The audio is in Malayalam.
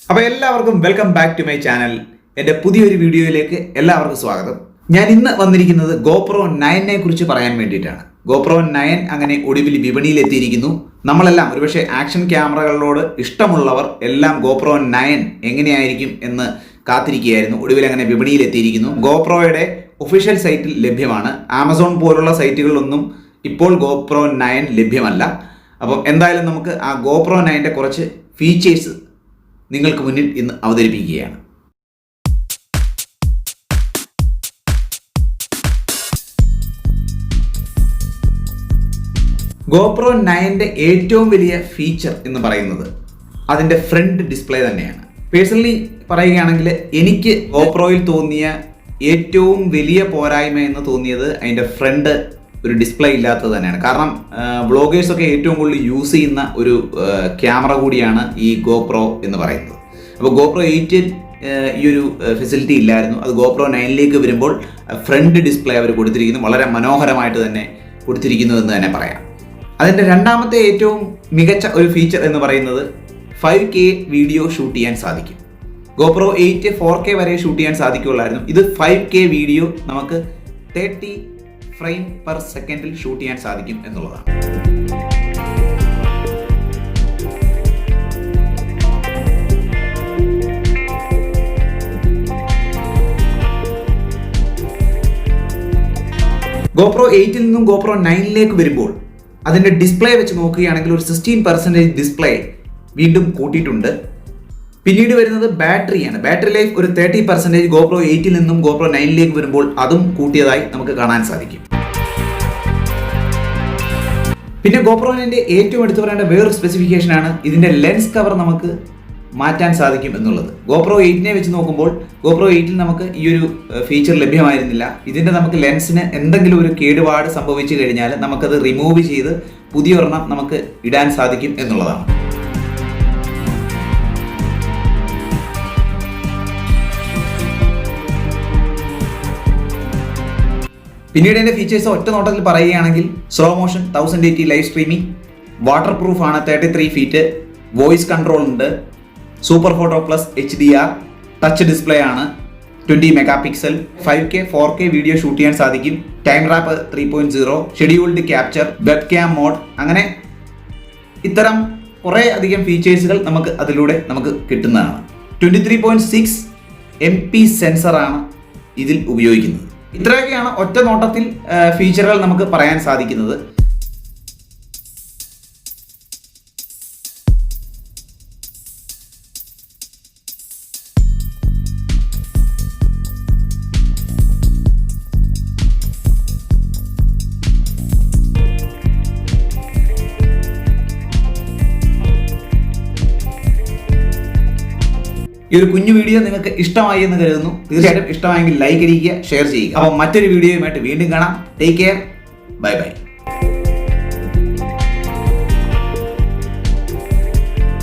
അപ്പോൾ എല്ലാവർക്കും welcome back to my channel. എൻ്റെ പുതിയൊരു വീഡിയോയിലേക്ക് എല്ലാവർക്കും സ്വാഗതം. ഞാൻ ഇന്ന് വന്നിരിക്കുന്നത് GoPro 9നെ കുറിച്ച് പറയാൻ വേണ്ടിയിട്ടാണ്. GoPro 9 അങ്ങനെ ഒടുവിൽ വിപണിയിൽ എത്തിയിരിക്കുന്നു. നമ്മളെല്ലാം ഒരുപക്ഷെ ആക്ഷൻ ക്യാമറകളോട് ഇഷ്ടമുള്ളവർ എല്ലാം GoPro 9 എങ്ങനെയായിരിക്കും എന്ന് കാത്തിരിക്കുകയായിരുന്നു. ഒടുവിൽ അങ്ങനെ വിപണിയിൽ എത്തിയിരിക്കുന്നു. GoProയുടെ ഒഫീഷ്യൽ സൈറ്റിൽ ലഭ്യമാണ്. ആമസോൺ പോലുള്ള സൈറ്റുകളിലൊന്നും ഇപ്പോൾ GoPro 9 ലഭ്യമല്ല. അപ്പം എന്തായാലും നമുക്ക് ആ GoPro 9ന്റെ കുറച്ച് ഫീച്ചേഴ്സ് നിങ്ങൾക്ക് മുന്നിൽ ഇന്ന് അവതരിപ്പിക്കുകയാണ്. GoPro 9ന്റെ ഏറ്റവും വലിയ ഫീച്ചർ എന്ന് പറയുന്നത് അതിൻ്റെ ഫ്രണ്ട് ഡിസ്പ്ലേ തന്നെയാണ്. പേഴ്സണലി പറയുകയാണെങ്കിൽ എനിക്ക് GoProയിൽ തോന്നിയ ഏറ്റവും വലിയ പോരായ്മ എന്ന് തോന്നിയത് അതിൻ്റെ ഫ്രണ്ട് ഒരു ഡിസ്പ്ലേ ഇല്ലാത്തത് തന്നെയാണ്. കാരണം വ്ളോഗേഴ്സൊക്കെ ഏറ്റവും കൂടുതൽ യൂസ് ചെയ്യുന്ന ഒരു ക്യാമറ കൂടിയാണ് ഈ GoPro എന്ന് പറയുന്നത്. അപ്പോൾ GoPro 8 ഈ ഒരു ഫെസിലിറ്റി ഇല്ലായിരുന്നു. അത് GoPro 9ലേക്ക് വരുമ്പോൾ ഫ്രണ്ട് ഡിസ്പ്ലേ അവർ കൊടുത്തിരിക്കുന്നു. വളരെ മനോഹരമായിട്ട് തന്നെ കൊടുത്തിരിക്കുന്നു എന്ന് തന്നെ പറയാം. അതിൻ്റെ രണ്ടാമത്തെ ഏറ്റവും മികച്ച ഒരു ഫീച്ചർ എന്ന് പറയുന്നത് 5K വീഡിയോ ഷൂട്ട് ചെയ്യാൻ സാധിക്കും. GoPro 8 4K വരെ ഷൂട്ട് ചെയ്യാൻ സാധിക്കുകയുള്ളായിരുന്നു. ഇത് 5K വീഡിയോ നമുക്ക് 30 ഫ്രെയിം പെർ സെക്കൻഡിൽ ഷൂട്ട് ചെയ്യാൻ സാധിക്കും എന്നുള്ളതാണ്. GoPro 8ൽ നിന്നും GoPro 9ലേക്ക് വരുമ്പോൾ അതിൻ്റെ ഡിസ്പ്ലേ വെച്ച് നോക്കുകയാണെങ്കിൽ ഒരു 16% ഡിസ്പ്ലേ വീണ്ടും കൂട്ടിയിട്ടുണ്ട്. പിന്നീട് വരുന്നത് ബാറ്ററിയാണ്. ബാറ്ററി ലൈഫ് ഒരു 30% GoPro 8ൽ നിന്നും GoPro 9ലേക്ക് വരുമ്പോൾ അതും കൂട്ടിയതായി നമുക്ക് കാണാൻ സാധിക്കും. പിന്നെ GoPro 9ന്റെ ഏറ്റവും എടുത്തു പറയേണ്ട വേറൊരു സ്പെസിഫിക്കേഷനാണ് ഇതിൻ്റെ ലെൻസ് കവർ നമുക്ക് മാറ്റാൻ സാധിക്കും എന്നുള്ളത്. GoPro 8നെ വെച്ച് നോക്കുമ്പോൾ GoPro 8ൽ നമുക്ക് ഈ ഒരു ഫീച്ചർ ലഭ്യമായിരുന്നില്ല. ഇതിൻ്റെ നമുക്ക് ലെൻസിന് എന്തെങ്കിലും ഒരു കേടുപാട് സംഭവിച്ചു കഴിഞ്ഞാൽ നമുക്കത് റിമൂവ് ചെയ്ത് പുതിയൊരെണ്ണം നമുക്ക് ഇടാൻ സാധിക്കും എന്നുള്ളതാണ്. പിന്നീട് എൻ്റെ ഫീച്ചേഴ്സ് ഒറ്റ നോട്ടത്തിൽ പറയുകയാണെങ്കിൽ slow motion 1080 live streaming, water proof ആണ് 33 ഫീറ്റ്, വോയിസ് കൺട്രോൾ ഉണ്ട്, SuperPhoto plus HDR, touch display ആണ്, 20 mega pixel, 5K 4K video shoot ചെയ്യാൻ സാധിക്കും, TimeWarp 3.0, scheduled capture, webcam mode, അങ്ങനെ ഇത്തരം കുറേ അധികം ഫീച്ചേഴ്സുകൾ നമുക്ക് അതിലൂടെ നമുക്ക് കിട്ടുന്നതാണ്. 23.6 MP സെൻസറാണ് ഇതിൽ ഉപയോഗിക്കുന്നത്. ഇത്രയൊക്കെയാണ് ഒറ്റ നോട്ടത്തിൽ ഫീച്ചറുകൾ നമുക്ക് പറയാൻ സാധിക്കുന്നത്. ഈ ഒരു കുഞ്ഞു വീഡിയോ നിങ്ങൾക്ക് ഇഷ്ടമായി എന്ന് കരുതുന്നു. തീർച്ചയായിട്ടും ഇഷ്ടമായെങ്കിൽ ലൈക്ക് അടിക്കുക, ഷെയർ ചെയ്യുക. അപ്പോൾ മറ്റൊരു വീഡിയോയുമായിട്ട് വീണ്ടും കാണാം. Take care, bye bye.